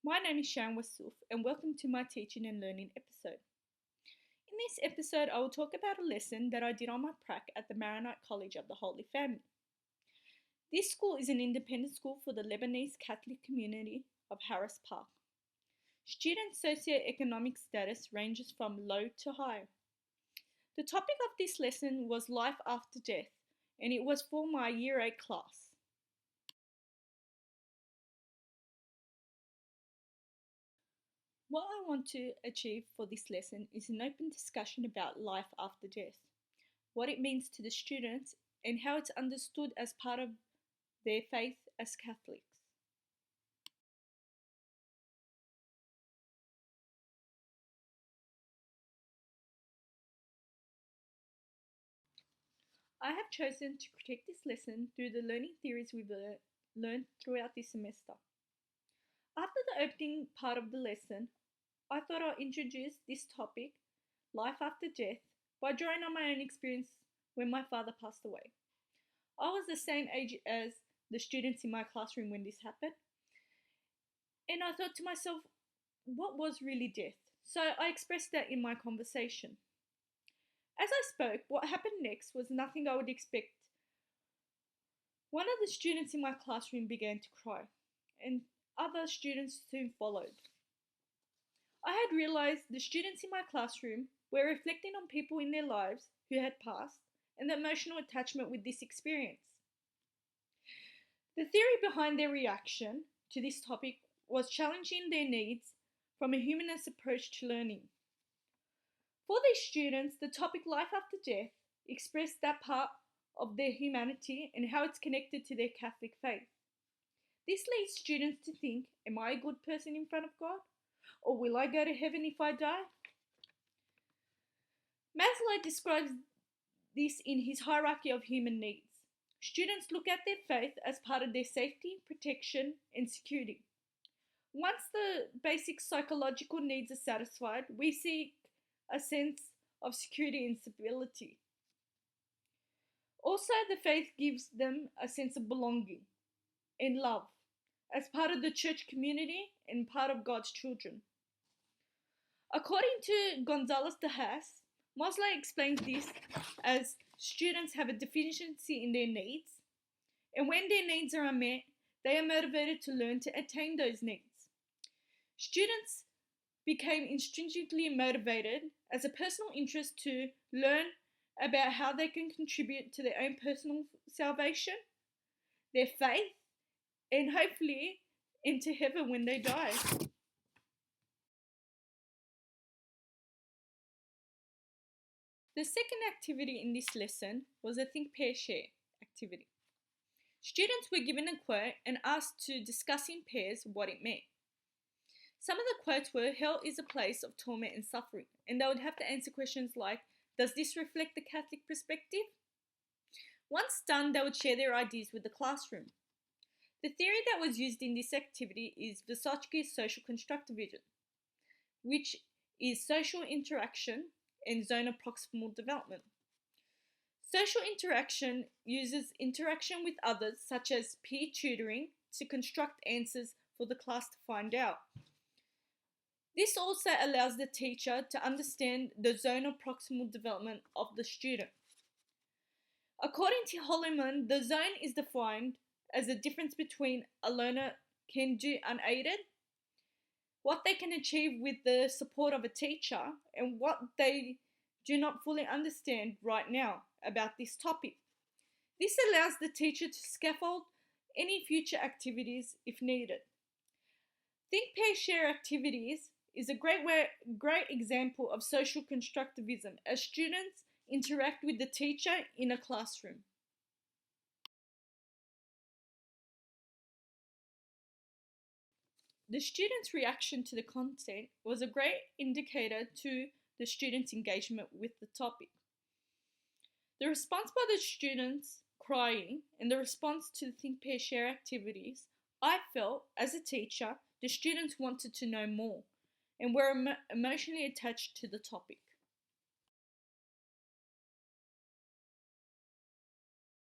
My name is Sharin Wassouv and welcome to my teaching and learning episode. In this episode, I will talk about a lesson that I did on my prac at the Maronite College of the Holy Family. This school is an independent school for the Lebanese Catholic community of Harris Park. Student socio-economic status ranges from low to high. The topic of this lesson was life after death, and it was for my Year 8 class. What I want to achieve for this lesson is an open discussion about life after death, what it means to the students, and how it's understood as part of their faith as Catholics. I have chosen to critique this lesson through the learning theories we've learned throughout this semester. After the opening part of the lesson, I thought I'd introduce this topic, life after death, by drawing on my own experience when my father passed away. I was the same age as the students in my classroom when this happened, and I thought to myself, what was really death? So I expressed that in my conversation. As I spoke, what happened next was nothing I would expect. One of the students in my classroom began to cry, and other students soon followed. I had realized the students in my classroom were reflecting on people in their lives who had passed and the emotional attachment with this experience. The theory behind their reaction to this topic was challenging their needs from a humanist approach to learning. For these students, the topic life after death expressed that part of their humanity and how it's connected to their Catholic faith. This leads students to think, am I a good person in front of God? Or will I go to heaven if I die? Maslow describes this in his hierarchy of human needs. Students look at their faith as part of their safety, protection, and security. Once the basic psychological needs are satisfied, we seek a sense of security and stability. Also, the faith gives them a sense of belonging and love as part of the church community and part of God's children. According to Gonzalez de Haas, Maslow explains this as students have a deficiency in their needs, and when their needs are unmet, they are motivated to learn to attain those needs. Students became intrinsically motivated as a personal interest to learn about how they can contribute to their own personal salvation, their faith, and hopefully into heaven when they die. The second activity in this lesson was a Think, Pair, Share activity. Students were given a quote and asked to discuss in pairs what it meant. Some of the quotes were, hell is a place of torment and suffering, and they would have to answer questions like, does this reflect the Catholic perspective? Once done, they would share their ideas with the classroom. The theory that was used in this activity is Vysotski's social constructivism, which is social interaction and zone of proximal development. Social interaction uses interaction with others, such as peer tutoring, to construct answers for the class to find out. This also allows the teacher to understand the zone of proximal development of the student. According to Holloman, the zone is defined as the difference between a learner can do unaided, what they can achieve with the support of a teacher, and what they do not fully understand right now about this topic. This allows the teacher to scaffold any future activities if needed. Think, Pair, Share activities is a great example of social constructivism as students interact with the teacher in a classroom. The students' reaction to the content was a great indicator to the students' engagement with the topic. The response by the students crying and the response to the Think, Pair, Share activities, I felt as a teacher the students wanted to know more and were emotionally attached to the topic.